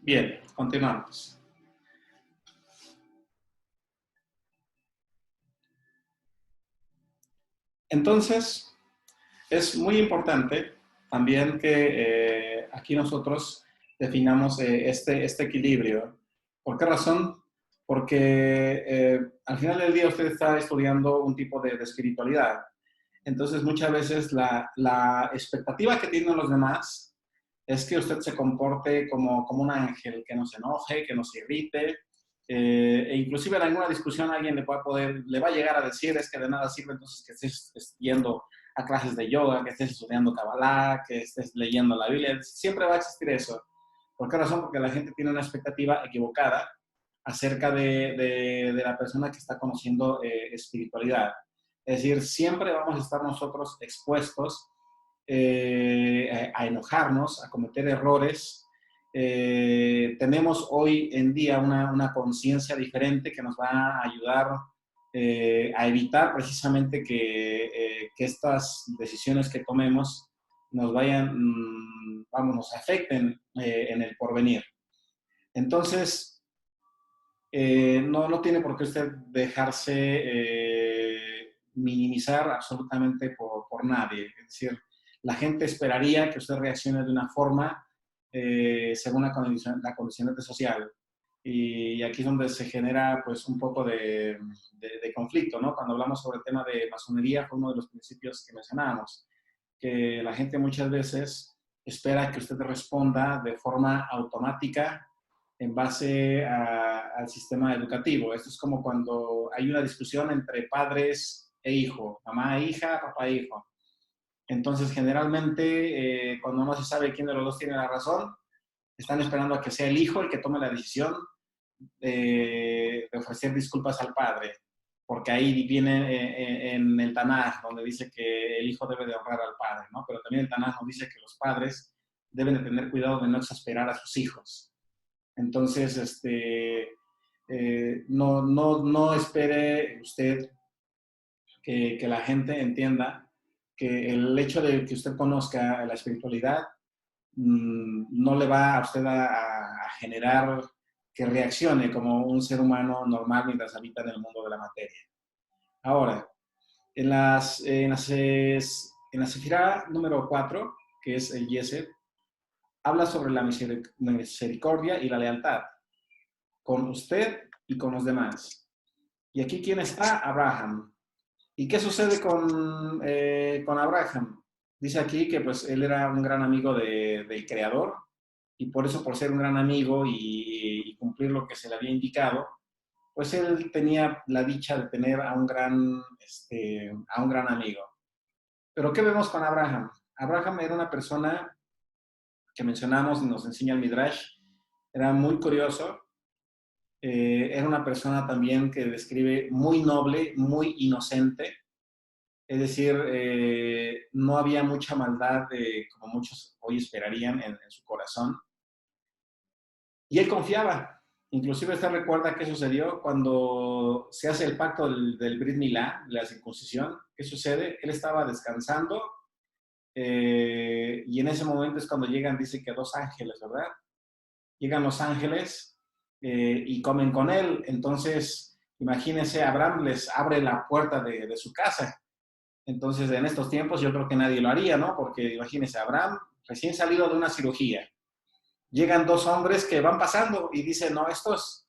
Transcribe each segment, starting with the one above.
Bien, continuamos. Entonces, es muy importante también que aquí nosotros definamos este equilibrio. ¿Por qué razón? Porque al final del día usted está estudiando un tipo de espiritualidad. Entonces, muchas veces la expectativa que tienen los demás es que usted se comporte como un ángel, que no se enoje, que no se irrite, e inclusive en alguna discusión alguien le va a llegar a decir es que de nada sirve entonces que estés yendo a clases de yoga, que estés estudiando Kabbalah, que estés leyendo la Biblia. Siempre va a existir eso. ¿Por qué razón? Porque la gente tiene una expectativa equivocada acerca de la persona que está conociendo espiritualidad. Es decir, siempre vamos a estar nosotros expuestos a enojarnos, a cometer errores. Tenemos hoy en día una conciencia diferente que nos va a ayudar a evitar precisamente que estas decisiones que tomemos nos vayan, vamos, nos afecten en el porvenir. Entonces, no tiene por qué usted dejarse minimizar absolutamente por nadie. Es decir, la gente esperaría que usted reaccione de una forma según la condicionante social. Y aquí es donde se genera pues un poco de conflicto, ¿no? Cuando hablamos sobre el tema de masonería, fue uno de los principios que mencionábamos, que la gente muchas veces espera que usted responda de forma automática en base al sistema educativo. Esto es como cuando hay una discusión entre padres e hijo, mamá e hija, papá e hijo. Entonces, generalmente, cuando no se sabe quién de los dos tiene la razón, están esperando a que sea el hijo el que tome la decisión de ofrecer disculpas al padre, porque ahí viene en el Tanaj, donde dice que el hijo debe de honrar al padre, ¿no? Pero también el Tanaj nos dice que los padres deben de tener cuidado de no exasperar a sus hijos. Entonces, no espere usted que la gente entienda que el hecho de que usted conozca la espiritualidad no le va a usted a generar que reaccione como un ser humano normal mientras habita en el mundo de la materia. Ahora, en la Sefirá número 4, que es el Yesed, habla sobre la misericordia y la lealtad con usted y con los demás. Y aquí, ¿quién está? Abraham. ¿Y qué sucede con Abraham? Dice aquí que pues él era un gran amigo del Creador y por eso, por ser un gran amigo y cumplir lo que se le había indicado, pues él tenía la dicha de tener a un gran amigo. Pero ¿qué vemos con Abraham? Abraham era una persona que mencionamos y nos enseña el Midrash, era muy curioso, era una persona también que describe muy noble, muy inocente, es decir, no había mucha maldad como muchos hoy esperarían en su corazón. Y él confiaba. Inclusive usted recuerda qué sucedió cuando se hace el pacto del Brit Milá, de la circuncisión. ¿Qué sucede? Él estaba descansando y en ese momento es cuando llegan, dice que dos ángeles, ¿verdad? Llegan los ángeles y comen con él. Entonces, imagínense, Abraham les abre la puerta de su casa. Entonces, en estos tiempos yo creo que nadie lo haría, ¿no? Porque imagínense, Abraham recién salido de una cirugía, llegan dos hombres que van pasando y dicen, no, estos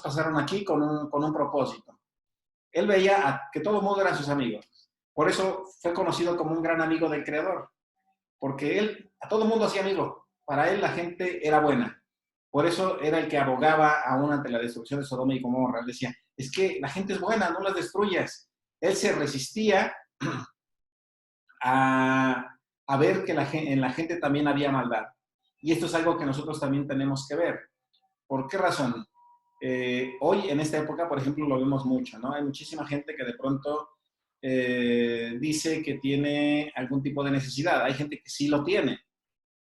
pasaron aquí con un propósito. Él veía que todo el mundo eran sus amigos. Por eso fue conocido como un gran amigo del Creador, porque él a todo el mundo hacía amigo. Para él la gente era buena. Por eso era el que abogaba aún ante la destrucción de Sodoma y Gomorra. Él decía, es que la gente es buena, no las destruyas. Él se resistía a ver que en la gente también había maldad. Y esto es algo que nosotros también tenemos que ver. ¿Por qué razón? Hoy, en esta época, por ejemplo, lo vemos mucho, ¿no? Hay muchísima gente que de pronto dice que tiene algún tipo de necesidad. Hay gente que sí lo tiene,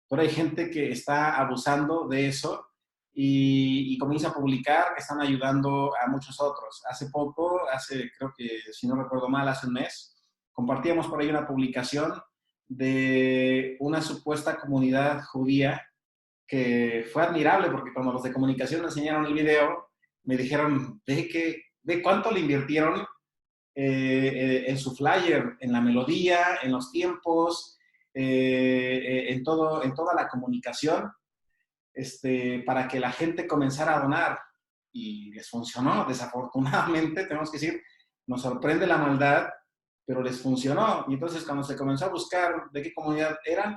pero hay gente que está abusando de eso y comienza a publicar que están ayudando a muchos otros. Hace poco, creo que, si no recuerdo mal, hace un mes, compartíamos por ahí una publicación de una supuesta comunidad judía que fue admirable, porque cuando los de comunicación me enseñaron el video, me dijeron, ve cuánto le invirtieron en su flyer, en la melodía, en los tiempos, en toda la comunicación, para que la gente comenzara a donar. Y les funcionó, desafortunadamente, tenemos que decir, nos sorprende la maldad, pero les funcionó. Y entonces cuando se comenzó a buscar de qué comunidad eran,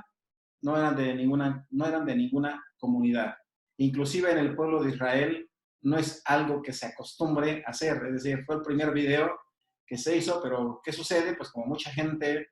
no eran de ninguna comunidad. Inclusive en el pueblo de Israel no es algo que se acostumbre a hacer, es decir, fue el primer video que se hizo, pero ¿qué sucede? Pues como mucha gente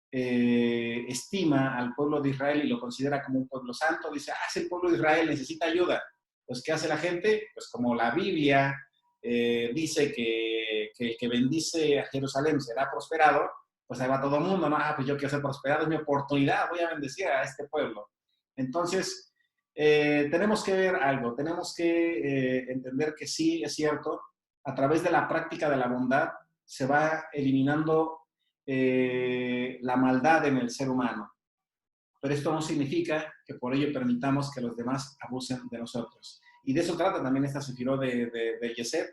estima al pueblo de Israel y lo considera como un pueblo santo, dice, es el pueblo de Israel, necesita ayuda. Pues, ¿qué hace la gente? Pues como la Biblia dice que el que bendice a Jerusalén será prosperado, pues ahí va todo el mundo, ¿no? Pues yo quiero ser prosperado, es mi oportunidad, voy a bendecir a este pueblo. Entonces, tenemos que ver algo, tenemos que entender que sí, es cierto, a través de la práctica de la bondad se va eliminando la maldad en el ser humano. Pero esto no significa que por ello permitamos que los demás abusen de nosotros. Y de eso trata también esta sefirot de Yesed,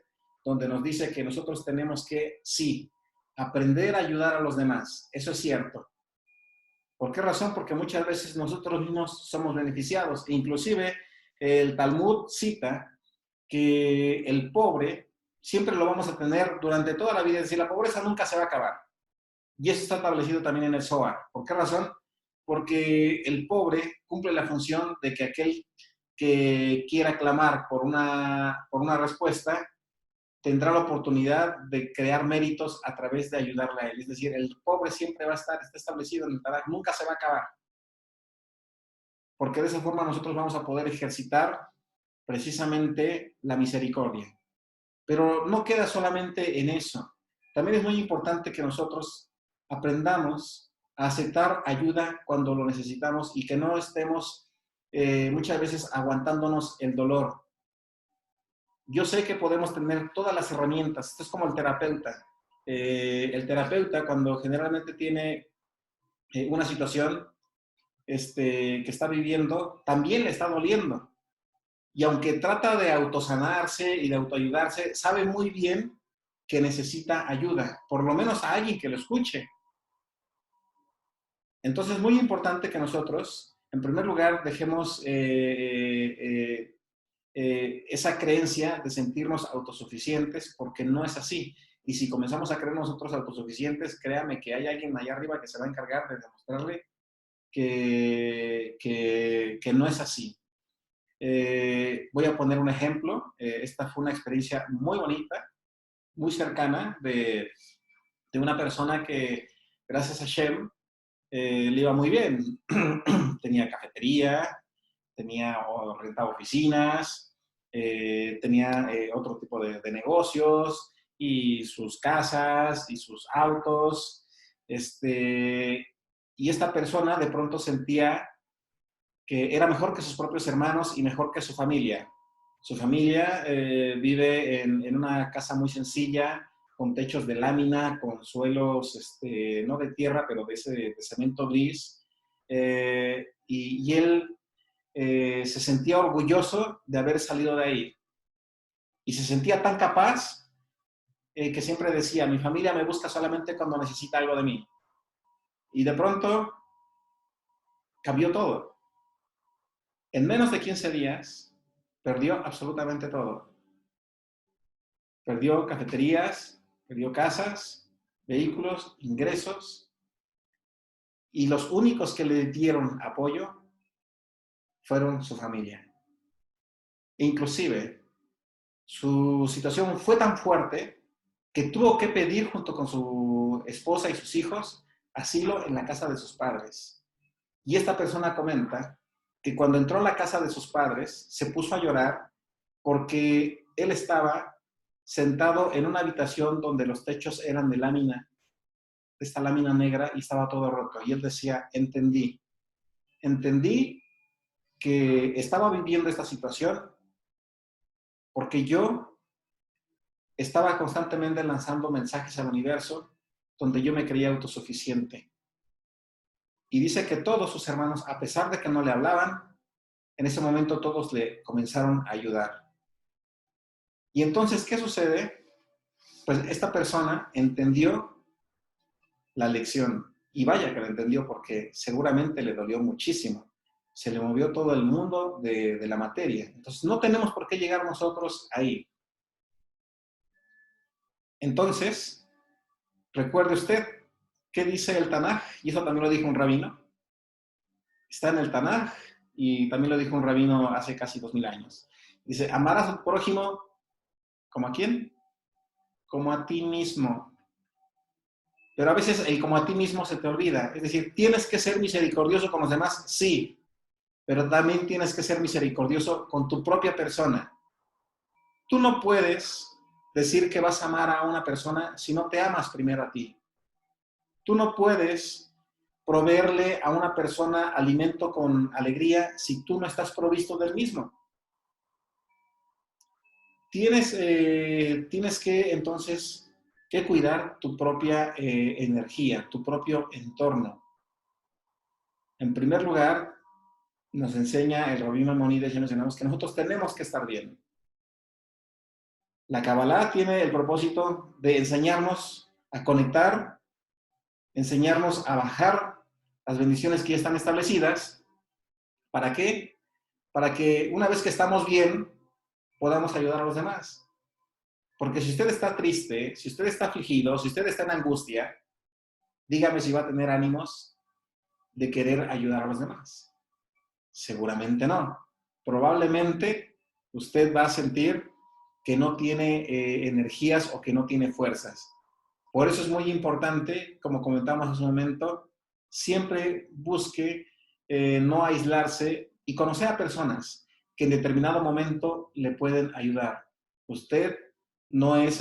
donde nos dice que nosotros tenemos que, sí, aprender a ayudar a los demás. Eso es cierto. ¿Por qué razón? Porque muchas veces nosotros mismos somos beneficiados. E inclusive el Talmud cita que el pobre siempre lo vamos a tener durante toda la vida. Es decir, la pobreza nunca se va a acabar. Y eso está establecido también en el Zohar. ¿Por qué razón? Porque el pobre cumple la función de que aquel que quiera clamar por una respuesta tendrá la oportunidad de crear méritos a través de ayudarle a él. Es decir, el pobre siempre va a estar, está establecido en el Tanaj, nunca se va a acabar. Porque de esa forma nosotros vamos a poder ejercitar precisamente la misericordia. Pero no queda solamente en eso. También es muy importante que nosotros aprendamos a aceptar ayuda cuando lo necesitamos y que no estemos muchas veces aguantándonos el dolor. Yo sé que podemos tener todas las herramientas. Esto es como el terapeuta. El terapeuta, cuando generalmente tiene una situación que está viviendo, también le está doliendo. Y aunque trata de autosanarse y de autoayudarse, sabe muy bien que necesita ayuda, por lo menos a alguien que lo escuche. Entonces es muy importante que nosotros, en primer lugar, dejemos esa creencia de sentirnos autosuficientes, porque no es así. Y si comenzamos a creer nosotros autosuficientes, créame que hay alguien allá arriba que se va a encargar de demostrarle que no es así. Voy a poner un ejemplo. Esta fue una experiencia muy bonita, muy cercana, de una persona que, gracias a Shem, le iba muy bien. Tenía cafetería, rentaba oficinas, tenía otro tipo de negocios y sus casas y sus autos. Y esta persona de pronto sentía que era mejor que sus propios hermanos y mejor que su familia. Su familia vive en una casa muy sencilla, con techos de lámina, con suelos, no de tierra, pero de cemento gris. Y él se sentía orgulloso de haber salido de ahí. Y se sentía tan capaz que siempre decía, mi familia me busca solamente cuando necesita algo de mí. Y de pronto cambió todo. En menos de 15 días, perdió absolutamente todo. Perdió cafeterías, perdió casas, vehículos, ingresos, y los únicos que le dieron apoyo fueron su familia. E inclusive, su situación fue tan fuerte que tuvo que pedir junto con su esposa y sus hijos asilo en la casa de sus padres. Y esta persona comenta que cuando entró a la casa de sus padres se puso a llorar porque él estaba sentado en una habitación donde los techos eran de lámina, de esta lámina negra, y estaba todo roto. Y él decía, entendí que estaba viviendo esta situación porque yo estaba constantemente lanzando mensajes al universo donde yo me creía autosuficiente. Y dice que todos sus hermanos, a pesar de que no le hablaban, En ese momento todos le comenzaron a ayudar. Y entonces, ¿qué sucede? Pues esta persona entendió la lección. Y vaya que la entendió porque seguramente le dolió muchísimo. Se le movió todo el mundo de la materia. Entonces, no tenemos por qué llegar nosotros ahí. Entonces, recuerde usted, ¿qué dice el Tanaj? Y eso también lo dijo un rabino. Está en el Tanaj y también lo dijo un rabino hace casi 2000 años. Dice, amarás al prójimo ¿como a quién? Como a ti mismo. Pero a veces el como a ti mismo se te olvida. Es decir, ¿tienes que ser misericordioso con los demás? Sí, pero también tienes que ser misericordioso con tu propia persona. Tú no puedes decir que vas a amar a una persona si no te amas primero a ti. Tú no puedes proveerle a una persona alimento con alegría si tú no estás provisto del mismo. Tienes que entonces que cuidar tu propia energía, tu propio entorno. En primer lugar, nos enseña el Rabbi Maimónides, ya mencionamos que nosotros tenemos que estar bien. La Kabbalah tiene el propósito de enseñarnos a conectar, enseñarnos a bajar las bendiciones que ya están establecidas. ¿Para qué? Para que una vez que estamos bien, podamos ayudar a los demás. Porque si usted está triste, si usted está afligido, si usted está en angustia, dígame si va a tener ánimos de querer ayudar a los demás. Seguramente no. Probablemente usted va a sentir que no tiene energías o que no tiene fuerzas. Por eso es muy importante, como comentamos hace un momento, siempre busque no aislarse y conocer a personas que en determinado momento le pueden ayudar. Usted no es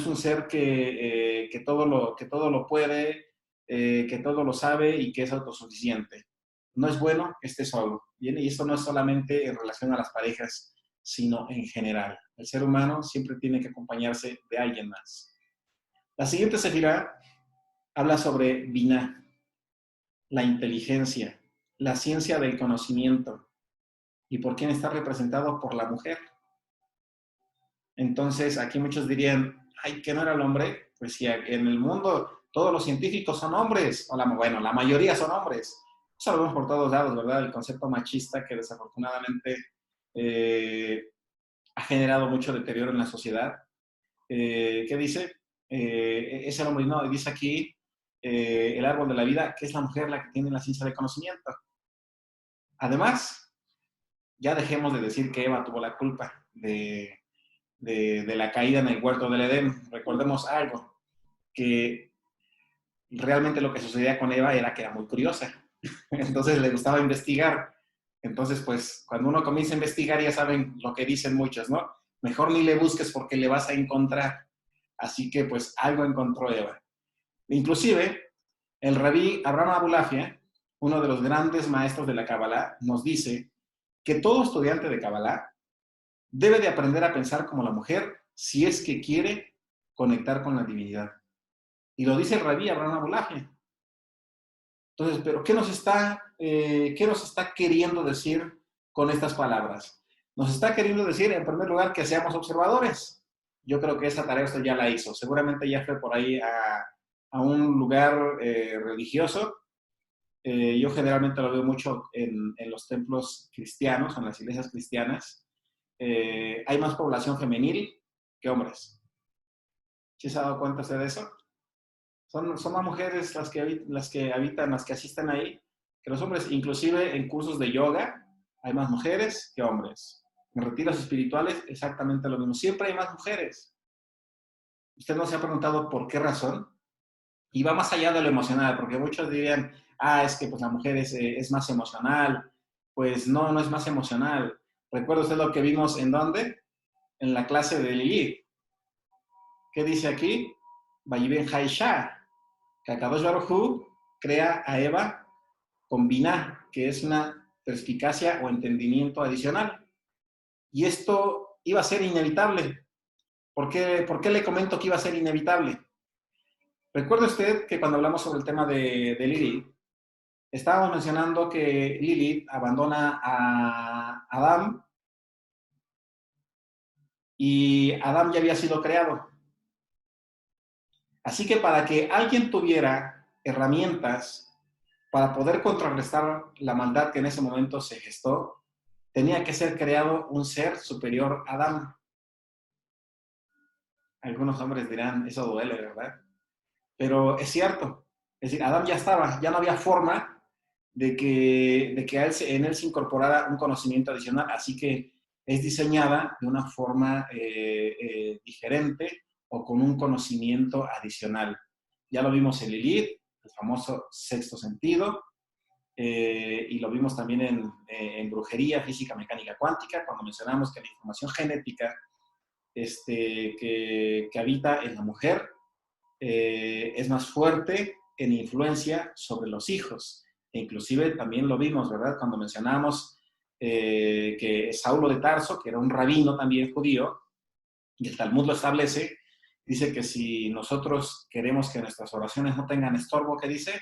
un ser que todo lo puede, que todo lo sabe y que es autosuficiente. No es bueno que esté solo. ¿Bien? Y esto no es solamente en relación a las parejas, sino en general. El ser humano siempre tiene que acompañarse de alguien más. La siguiente sefirá habla sobre Binah, la inteligencia, la ciencia del conocimiento. ¿Y por quién está representado? Por la mujer. Entonces, aquí muchos dirían, ay, ¿qué no era el hombre? Pues si en el mundo todos los científicos son hombres, o bueno, la mayoría son hombres. Eso lo vemos por todos lados, ¿verdad? El concepto machista que desafortunadamente ha generado mucho deterioro en la sociedad. ¿Qué dice? Es el hombre, no, dice aquí el árbol de la vida, que es la mujer la que tiene la ciencia del conocimiento. Además, ya dejemos de decir que Eva tuvo la culpa de la caída en el huerto del Edén. Recordemos algo, que realmente lo que sucedía con Eva era que era muy curiosa. Entonces le gustaba investigar. Entonces, pues, cuando uno comienza a investigar, ya saben lo que dicen muchos, ¿no? Mejor ni le busques porque le vas a encontrar. Así que, pues, algo encontró Eva. Inclusive, el rabí Abraham Abulafia, uno de los grandes maestros de la Kabbalah, nos dice que todo estudiante de Kabbalah debe de aprender a pensar como la mujer si es que quiere conectar con la divinidad. Y lo dice el rabí Abraham Abulafia. Entonces, ¿pero qué nos está queriendo decir con estas palabras? Nos está queriendo decir, en primer lugar, que seamos observadores. Yo creo que esa tarea usted ya la hizo. Seguramente ya fue por ahí a un lugar religioso. Yo generalmente lo veo mucho en los templos cristianos, en las iglesias cristianas. Hay más población femenil que hombres. ¿Sí se ha dado cuenta usted de eso? Son más mujeres las que habitan, las que asisten ahí, que los hombres. Inclusive en cursos de yoga hay más mujeres que hombres. En retiros espirituales exactamente lo mismo. Siempre hay más mujeres. ¿Usted no se ha preguntado por qué razón? Y va más allá de lo emocional, porque muchos dirían, es que pues la mujer es más emocional. Pues no, no es más emocional. ¿Recuerda usted lo que vimos en dónde? En la clase de Lilith. ¿Qué dice aquí? Vayiben Haisha, que Akadosh Baruj Hu crea a Eva con Binah, que es una perspicacia o entendimiento adicional. Y esto iba a ser inevitable. ¿Por qué le comento que iba a ser inevitable? Recuerde usted que cuando hablamos sobre el tema de Lilith, estábamos mencionando que Lilith abandona a Adán y Adán ya había sido creado. Así que para que alguien tuviera herramientas para poder contrarrestar la maldad que en ese momento se gestó, tenía que ser creado un ser superior a Adán. Algunos hombres dirán, eso duele, ¿verdad? Pero es cierto. Es decir, Adán ya estaba, ya no había forma de que en él se incorporara un conocimiento adicional, así que es diseñada de una forma diferente o con un conocimiento adicional. Ya lo vimos en Lilith, el famoso sexto sentido, y lo vimos también en brujería, física, mecánica cuántica, cuando mencionamos que la información genética que habita en la mujer es más fuerte en influencia sobre los hijos. E inclusive también lo vimos, ¿verdad? Cuando mencionamos que Saulo de Tarso, que era un rabino también judío, y el Talmud lo establece, dice que si nosotros queremos que nuestras oraciones no tengan estorbo, ¿qué dice?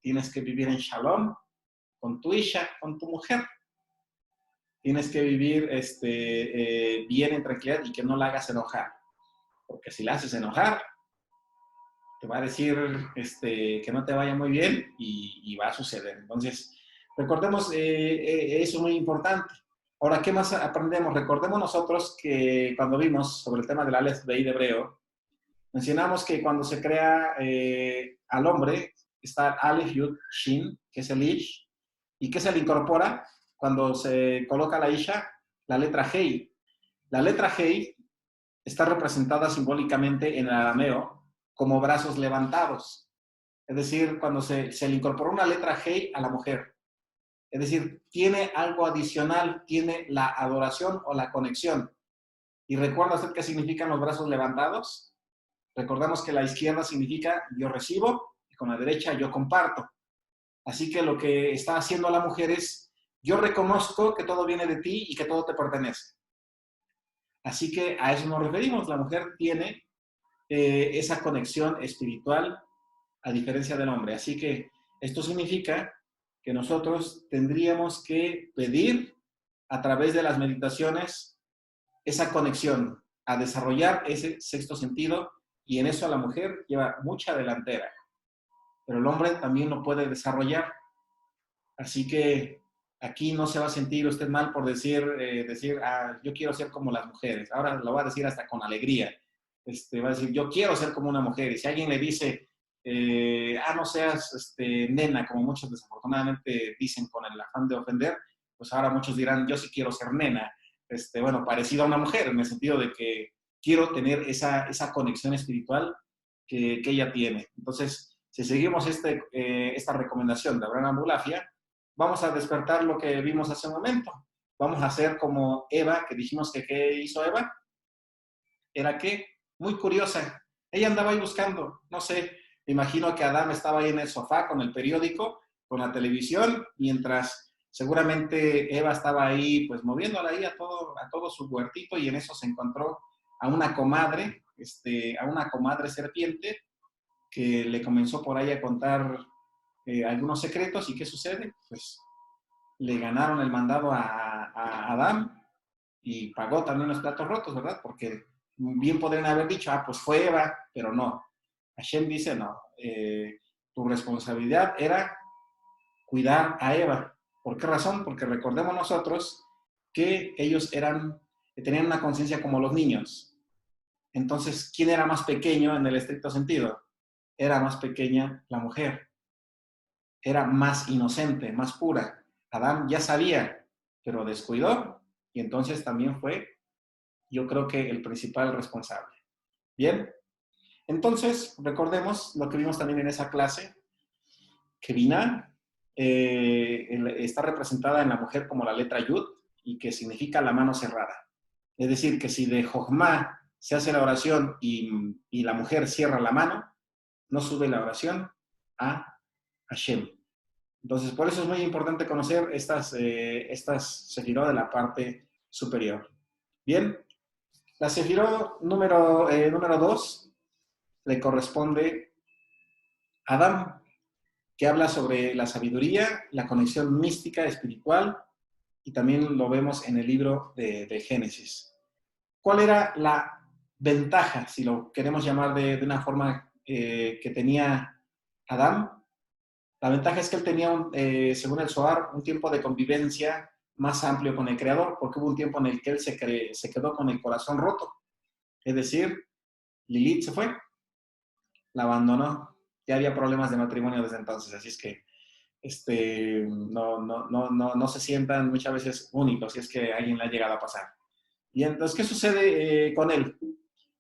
Tienes que vivir en shalom con tu isha, con tu mujer. Tienes que vivir bien en tranquilidad y que no la hagas enojar. Porque si la haces enojar, te va a decir que no te vaya muy bien y va a suceder. Entonces, recordemos, eso es muy importante. Ahora, ¿qué más aprendemos? Recordemos nosotros que cuando vimos sobre el tema del Aleph Bey de hebreo, mencionamos que cuando se crea al hombre, está Aleph Yud Shin, que es el Ish, y que se le incorpora cuando se coloca la Isha, la letra Hei. La letra Hei está representada simbólicamente en el arameo como brazos levantados. Es decir, cuando se le incorporó una letra Hei a la mujer. Es decir, tiene algo adicional, tiene la adoración o la conexión. ¿Y recuerda usted qué significan los brazos levantados? Recordamos que la izquierda significa yo recibo y con la derecha yo comparto. Así que lo que está haciendo la mujer es, yo reconozco que todo viene de ti y que todo te pertenece. Así que a eso nos referimos. La mujer tiene esa conexión espiritual a diferencia del hombre. Así que esto significa que nosotros tendríamos que pedir a través de las meditaciones esa conexión, a desarrollar ese sexto sentido, y en eso la mujer lleva mucha delantera, pero el hombre también lo puede desarrollar. Así que aquí no se va a sentir usted mal por decir yo quiero ser como las mujeres. Ahora lo va a decir hasta con alegría. Va a decir, yo quiero ser como una mujer. Y si alguien le dice, no seas nena, como muchos desafortunadamente dicen con el afán de ofender, pues ahora muchos dirán, yo sí quiero ser nena. Bueno, parecido a una mujer, en el sentido de que quiero tener esa conexión espiritual que ella tiene. Entonces, si seguimos esta recomendación de Abraham Abulafia, vamos a despertar lo que vimos hace un momento. Vamos a hacer como Eva, que dijimos que ¿qué hizo Eva? Era que, muy curiosa, ella andaba ahí buscando, no sé, me imagino que Adán estaba ahí en el sofá con el periódico, con la televisión, mientras seguramente Eva estaba ahí pues moviéndola ahí a todo su huertito, y en eso se encontró a una comadre, a una comadre serpiente, que le comenzó por ahí a contar algunos secretos. ¿Y qué sucede? Pues le ganaron el mandado a Adán y pagó también los platos rotos, ¿verdad? Porque bien podrían haber dicho, pues fue Eva, pero no. Hashem dice, no, tu responsabilidad era cuidar a Eva. ¿Por qué razón? Porque recordemos nosotros que ellos tenían una conciencia como los niños. Entonces, ¿quién era más pequeño en el estricto sentido? Era más pequeña la mujer. Era más inocente, más pura. Adán ya sabía, pero descuidó, y entonces también fue, yo creo que el principal responsable. Bien, entonces recordemos lo que vimos también en esa clase, que Binah está representada en la mujer como la letra Yud, y que significa la mano cerrada. Es decir, que si de Jochma se hace la oración y la mujer cierra la mano, no sube la oración a Hashem. Entonces, por eso es muy importante conocer estas sefirot de la parte superior. Bien, la sefirot número 2 le corresponde a Adán. que habla sobre la sabiduría, la conexión mística, espiritual, y también lo vemos en el libro de Génesis. ¿Cuál era la ventaja, si lo queremos llamar de una forma que tenía Adán? La ventaja es que él tenía, según el Zohar, un tiempo de convivencia más amplio con el Creador, porque hubo un tiempo en el que él se quedó con el corazón roto. Es decir, Lilith se fue, la abandonó. Ya había problemas de matrimonio desde entonces, así es que no se sientan muchas veces únicos si es que a alguien le ha llegado a pasar. Y entonces, ¿qué sucede con él?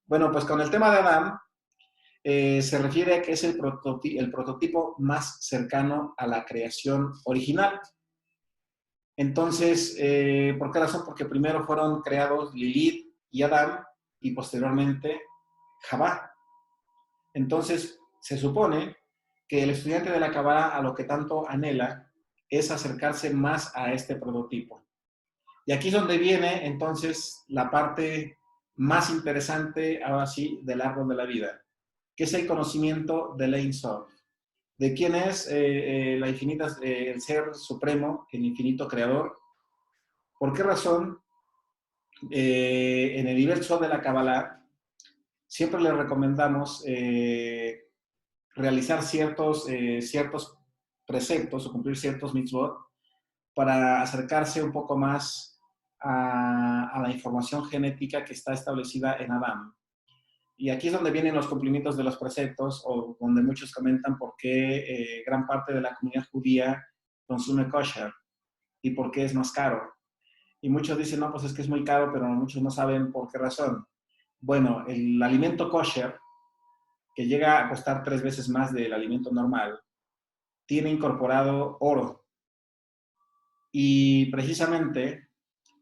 Bueno, pues con el tema de Adán, se refiere a que es el prototipo más cercano a la creación original. Entonces, ¿por qué razón? Porque primero fueron creados Lilith y Adán y posteriormente Jabá. Entonces, se supone que el estudiante de la Kabbalah a lo que tanto anhela es acercarse más a este prototipo. Y aquí es donde viene entonces la parte más interesante, ahora sí, del árbol de la vida, que es el conocimiento del Ein Sof, de quién es el ser supremo, el infinito creador. ¿Por qué razón? En el nivel Sof de la Kabbalah siempre le recomendamos realizar ciertos preceptos o cumplir ciertos mitzvot para acercarse un poco más a la información genética que está establecida en Adán. Y aquí es donde vienen los cumplimientos de los preceptos, o donde muchos comentan por qué gran parte de la comunidad judía consume kosher y por qué es más caro. Y muchos dicen, no, pues es que es muy caro, pero muchos no saben por qué razón. Bueno, el alimento kosher, que llega a costar 3 veces más del alimento normal, tiene incorporado oro. Y precisamente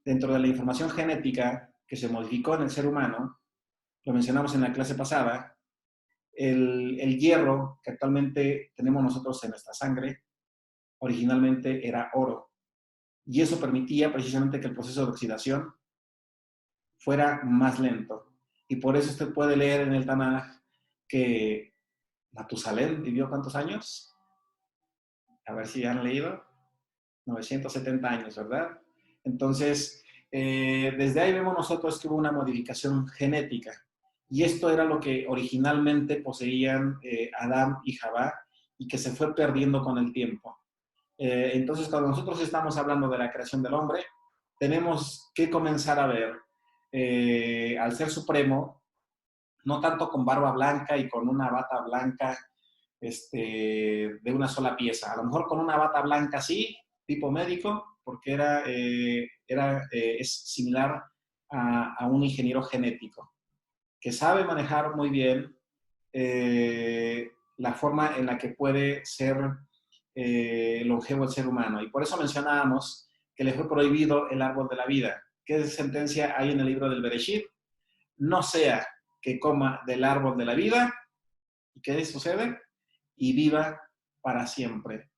dentro de la información genética que se modificó en el ser humano, lo mencionamos en la clase pasada, el hierro que actualmente tenemos nosotros en nuestra sangre, originalmente era oro. Y eso permitía precisamente que el proceso de oxidación fuera más lento. Y por eso usted puede leer en el Tanaj que Matusalén vivió ¿cuántos años? A ver si han leído. 970 años, ¿verdad? Entonces, desde ahí vemos nosotros que hubo una modificación genética. Y esto era lo que originalmente poseían Adán y Jabá y que se fue perdiendo con el tiempo. Entonces, cuando nosotros estamos hablando de la creación del hombre, tenemos que comenzar a ver al Ser Supremo, no tanto con barba blanca y con una bata blanca de una sola pieza. A lo mejor con una bata blanca sí, tipo médico, porque es similar a un ingeniero genético, que sabe manejar muy bien la forma en la que puede ser longevo el ser humano. Y por eso mencionábamos que le fue prohibido el árbol de la vida. ¿Qué sentencia hay en el libro del Bereshit? No sea que coma del árbol de la vida. ¿Y qué sucede? Y viva para siempre.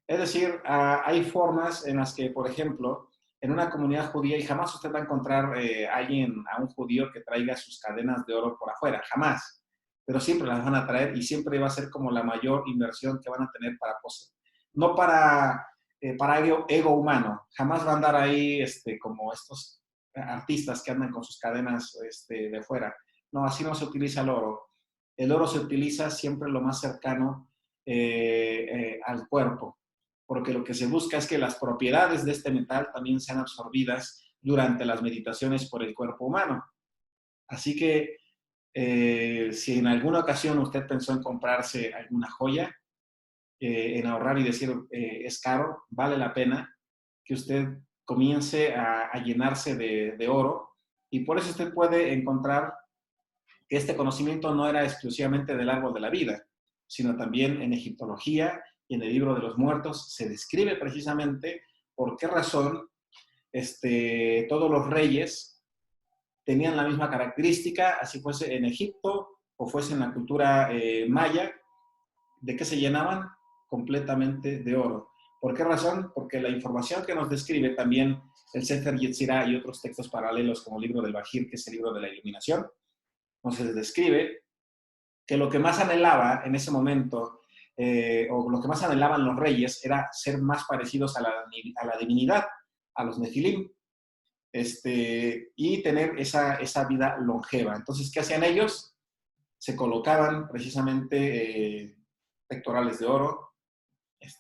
Es decir, hay formas en las que, por ejemplo, en una comunidad judía, y jamás usted va a encontrar a un judío que traiga sus cadenas de oro por afuera, jamás. Pero siempre las van a traer y siempre va a ser como la mayor inversión que van a tener para poseer. No para ego humano. Jamás va a andar ahí como estos artistas que andan con sus cadenas de fuera. No, así no se utiliza el oro. El oro se utiliza siempre lo más cercano al cuerpo, porque lo que se busca es que las propiedades de este metal también sean absorbidas durante las meditaciones por el cuerpo humano. Así que si en alguna ocasión usted pensó en comprarse alguna joya, en ahorrar y decir es caro, vale la pena que usted comience a llenarse de oro, y por eso usted puede encontrar que este conocimiento no era exclusivamente del árbol de la vida, sino también en egiptología y en el libro de los muertos se describe precisamente por qué razón todos los reyes tenían la misma característica, así fuese en Egipto o fuese en la cultura maya. ¿De qué se llenaban? Completamente de oro. ¿Por qué razón? Porque la información que nos describe también el Sefer Yetzirah y otros textos paralelos como el libro del Bajir, que es el libro de la iluminación, nos describe que lo que más anhelaba en ese momento o lo que más anhelaban los reyes, era ser más parecidos a la divinidad, a los Nefilim, y tener esa vida longeva. Entonces, ¿qué hacían ellos? Se colocaban precisamente pectorales de oro.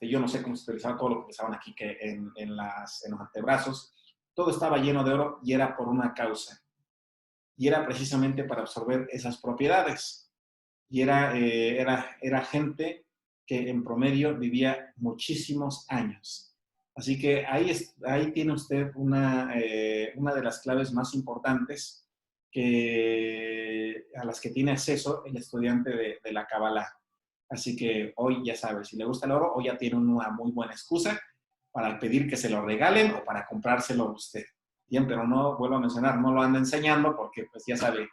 Yo no sé cómo se utilizaba todo lo que utilizaban aquí que en los antebrazos. Todo estaba lleno de oro y era por una causa. Y era precisamente para absorber esas propiedades. Y era gente que en promedio vivía muchísimos años. Así que ahí tiene usted una de las claves más importantes a las que tiene acceso el estudiante de la Kabbalah. Así que hoy ya sabe, si le gusta el oro, hoy ya tiene una muy buena excusa para pedir que se lo regalen o para comprárselo a usted. Bien, pero no, vuelvo a mencionar, no lo anda enseñando porque pues ya sabe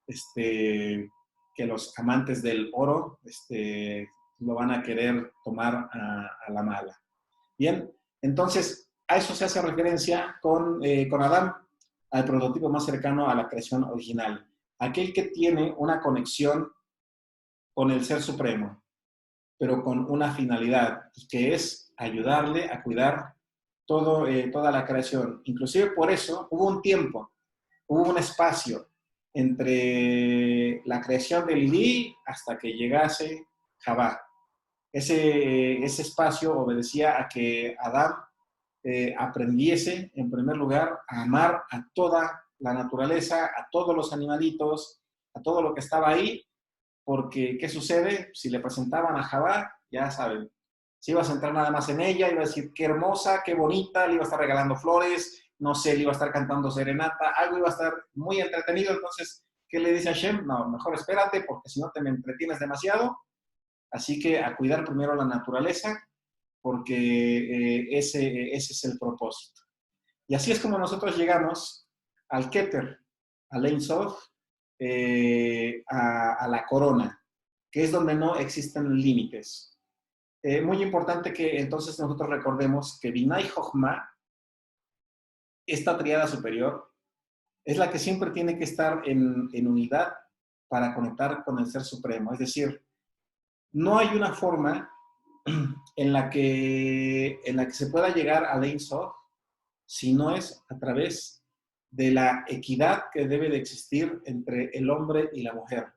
que los amantes del oro lo van a querer tomar a la mala. Bien, entonces a eso se hace referencia con Adán, al prototipo más cercano a la creación original, aquel que tiene una conexión con el Ser Supremo, pero con una finalidad, que es ayudarle a cuidar toda la creación. Inclusive por eso hubo un tiempo, hubo un espacio entre la creación de Lilí hasta que llegase Jabá. Ese espacio obedecía a que Adán aprendiese, en primer lugar, a amar a toda la naturaleza, a todos los animalitos, a todo lo que estaba ahí, porque ¿qué sucede? Si le presentaban a Jabá, ya saben, se iba a centrar nada más en ella, iba a decir qué hermosa, qué bonita, le iba a estar regalando flores, no sé, le iba a estar cantando serenata, algo iba a estar muy entretenido. Entonces, ¿qué le dice a Hashem? No, mejor espérate, porque si no te me entretienes demasiado. Así que a cuidar primero la naturaleza, porque ese es el propósito. Y así es como nosotros llegamos al Keter, al Ein Sof, a la corona, que es donde no existen límites. Muy importante que entonces nosotros recordemos que Binah y Jochma, esta triada superior, es la que siempre tiene que estar en unidad para conectar con el Ser Supremo. Es decir, no hay una forma en la que se pueda llegar al Ein Sof si no es a través de la equidad que debe de existir entre el hombre y la mujer,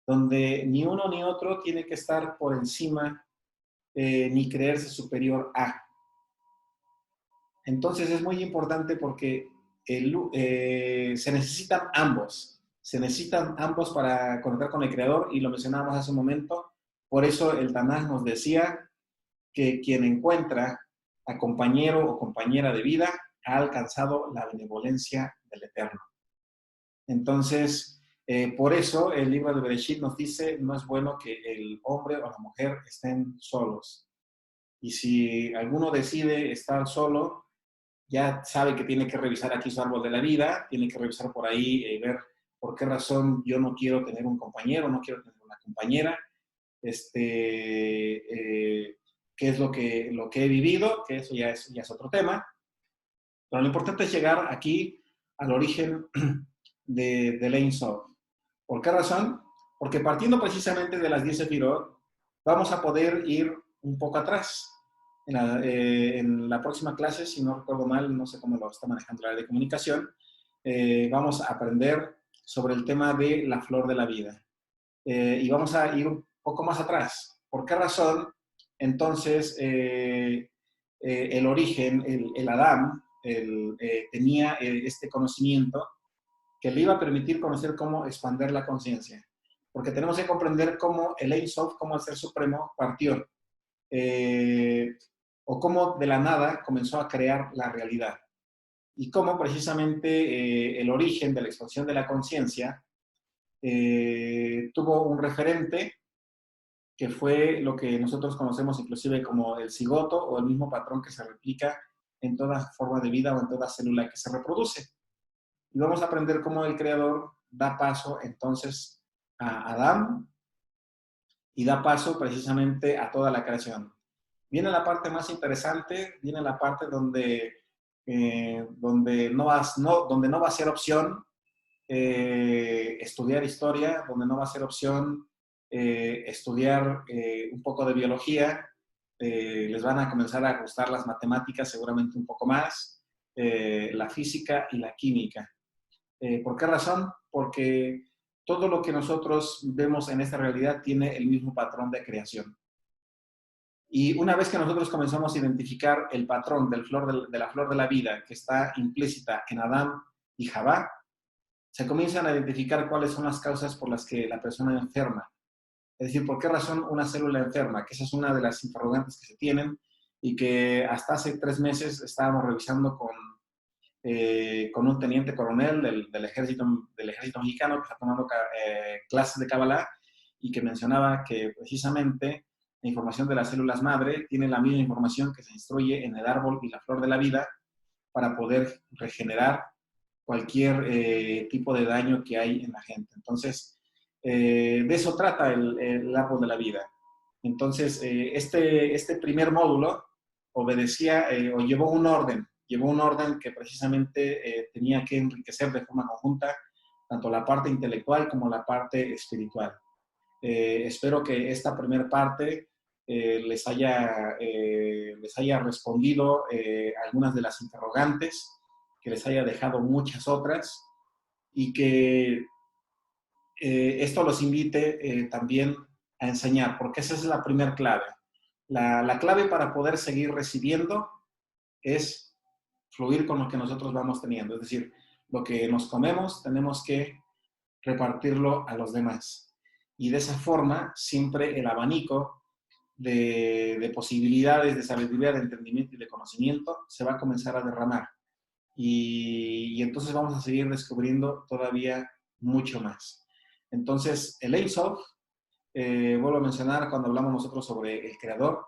donde ni uno ni otro tiene que estar por encima ni creerse superior a. Entonces es muy importante porque se necesitan ambos para conectar con el Creador, y lo mencionábamos hace un momento. Por eso el Tanaj nos decía que quien encuentra a compañero o compañera de vida ha alcanzado la benevolencia del Eterno. Entonces, por eso el libro de Bereshit nos dice, no es bueno que el hombre o la mujer estén solos. Y si alguno decide estar solo, ya sabe que tiene que revisar aquí su árbol de la vida, tiene que revisar por ahí, ver por qué razón yo no quiero tener un compañero, no quiero tener una compañera, qué es lo que he vivido, que eso ya es otro tema. Pero lo importante es llegar aquí al origen de Ein Sof. ¿Por qué razón? Porque partiendo precisamente de las 10 Sefirot, vamos a poder ir un poco atrás. En la próxima clase, si no recuerdo mal, no sé cómo lo está manejando la área de comunicación, vamos a aprender sobre el tema de la flor de la vida. Y vamos a ir un poco más atrás. ¿Por qué razón? Entonces, el origen, el Adán, tenía este conocimiento que le iba a permitir conocer cómo expandir la conciencia. Porque tenemos que comprender cómo el Ein Sof, cómo el Ser Supremo partió. O cómo de la nada comenzó a crear la realidad. Y cómo precisamente el origen de la expansión de la conciencia tuvo un referente que fue lo que nosotros conocemos inclusive como el cigoto, o el mismo patrón que se replica en toda forma de vida o en toda célula que se reproduce. Y vamos a aprender cómo el Creador da paso entonces a Adán y da paso precisamente a toda la creación. Viene la parte más interesante, viene la parte donde no va a ser opción estudiar historia, donde no va a ser opción estudiar un poco de biología, les van a comenzar a gustar las matemáticas seguramente un poco más, la física y la química. ¿Por qué razón? Porque todo lo que nosotros vemos en esta realidad tiene el mismo patrón de creación. Y una vez que nosotros comenzamos a identificar el patrón de la flor de la vida que está implícita en Adán y Jabá, se comienzan a identificar cuáles son las causas por las que la persona enferma. Es decir, ¿por qué razón una célula enferma? Que esa es una de las interrogantes que se tienen y que hasta hace 3 meses estábamos revisando con un teniente coronel del ejército mexicano que está tomando clases de Kabbalah y que mencionaba que precisamente la información de las células madre tiene la misma información que se instruye en el árbol y la flor de la vida para poder regenerar cualquier tipo de daño que hay en la gente. Entonces, de eso trata el árbol de la vida. Entonces, este primer módulo obedecía o llevó un orden que precisamente tenía que enriquecer de forma conjunta tanto la parte intelectual como la parte espiritual. Espero que esta primera parte les haya respondido algunas de las interrogantes, que les haya dejado muchas otras y que esto los invite también a enseñar, porque esa es la primera clave. La clave para poder seguir recibiendo es fluir con lo que nosotros vamos teniendo. Es decir, lo que nos comemos tenemos que repartirlo a los demás. Y de esa forma, siempre el abanico de posibilidades, de sabiduría, de entendimiento y de conocimiento se va a comenzar a derramar. Y entonces vamos a seguir descubriendo todavía mucho más. Entonces, el Ein Sof, vuelvo a mencionar cuando hablamos nosotros sobre el creador,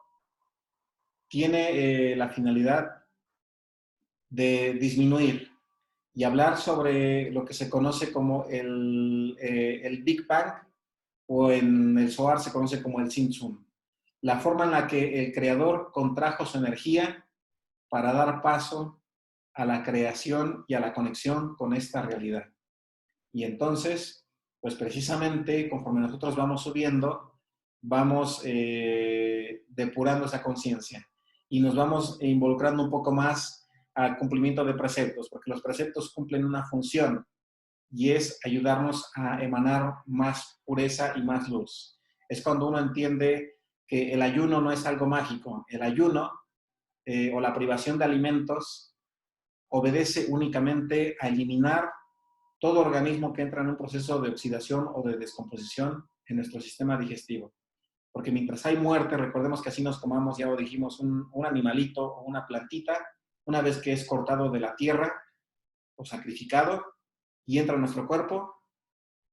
tiene la finalidad de disminuir y hablar sobre lo que se conoce como el Big Bang, o en el Zohar se conoce como el Tzimtzum. La forma en la que el creador contrajo su energía para dar paso a la creación y a la conexión con esta realidad. Y entonces, pues precisamente conforme nosotros vamos subiendo, vamos depurando esa conciencia y nos vamos involucrando un poco más al cumplimiento de preceptos, porque los preceptos cumplen una función y es ayudarnos a emanar más pureza y más luz. Es cuando uno entiende que el ayuno no es algo mágico. El ayuno o la privación de alimentos obedece únicamente a eliminar todo organismo que entra en un proceso de oxidación o de descomposición en nuestro sistema digestivo. Porque mientras hay muerte, recordemos que así nos comamos, ya lo dijimos, un animalito o una plantita, una vez que es cortado de la tierra o sacrificado y entra en nuestro cuerpo,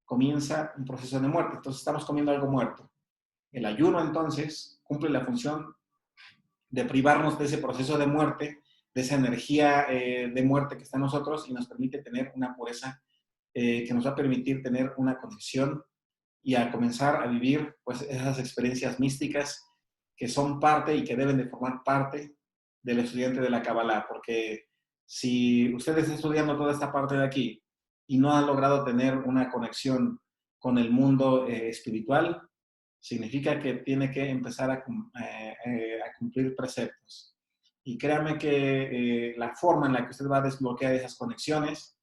comienza un proceso de muerte. Entonces estamos comiendo algo muerto. El ayuno entonces cumple la función de privarnos de ese proceso de muerte, de esa energía de muerte que está en nosotros y nos permite tener una pureza que nos va a permitir tener una conexión y a comenzar a vivir pues esas experiencias místicas que son parte y que deben de formar parte del estudiante de la Kabbalah, porque si usted está estudiando toda esta parte de aquí y no ha logrado tener una conexión con el mundo espiritual, significa que tiene que empezar a cumplir preceptos. Y créame que la forma en la que usted va a desbloquear esas conexiones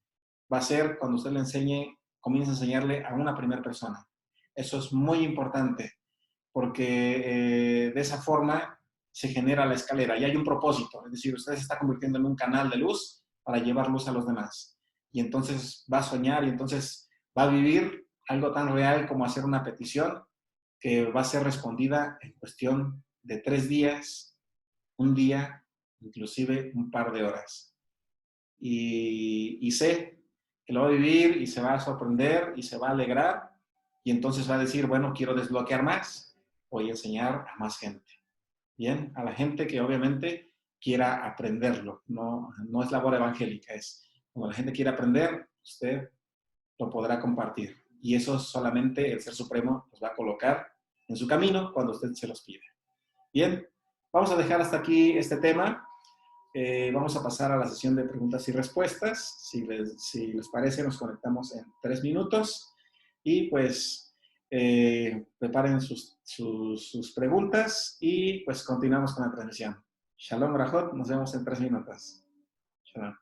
va a ser cuando usted le enseñe, comience a enseñarle a una primera persona. Eso es muy importante, porque de esa forma se genera la escalera y hay un propósito. Es decir, usted se está convirtiendo en un canal de luz para llevar luz a los demás. Y entonces va a soñar y entonces va a vivir algo tan real como hacer una petición que va a ser respondida en cuestión de 3 días, un día, inclusive un par de horas. Y sé que lo va a vivir y se va a sorprender y se va a alegrar y entonces va a decir, bueno, quiero desbloquear más, voy a enseñar a más gente. Bien, a la gente que obviamente quiera aprenderlo, no es labor evangélica, es cuando la gente quiera aprender, usted lo podrá compartir. Y eso solamente el Ser Supremo los va a colocar en su camino cuando usted se los pide. Bien, vamos a dejar hasta aquí este tema. Vamos a pasar a la sesión de preguntas y respuestas. Si les parece, nos conectamos en 3 minutos. Y pues preparen sus preguntas y pues continuamos con la transmisión. Shalom, Brajot. Nos vemos en 3 minutos. Shalom.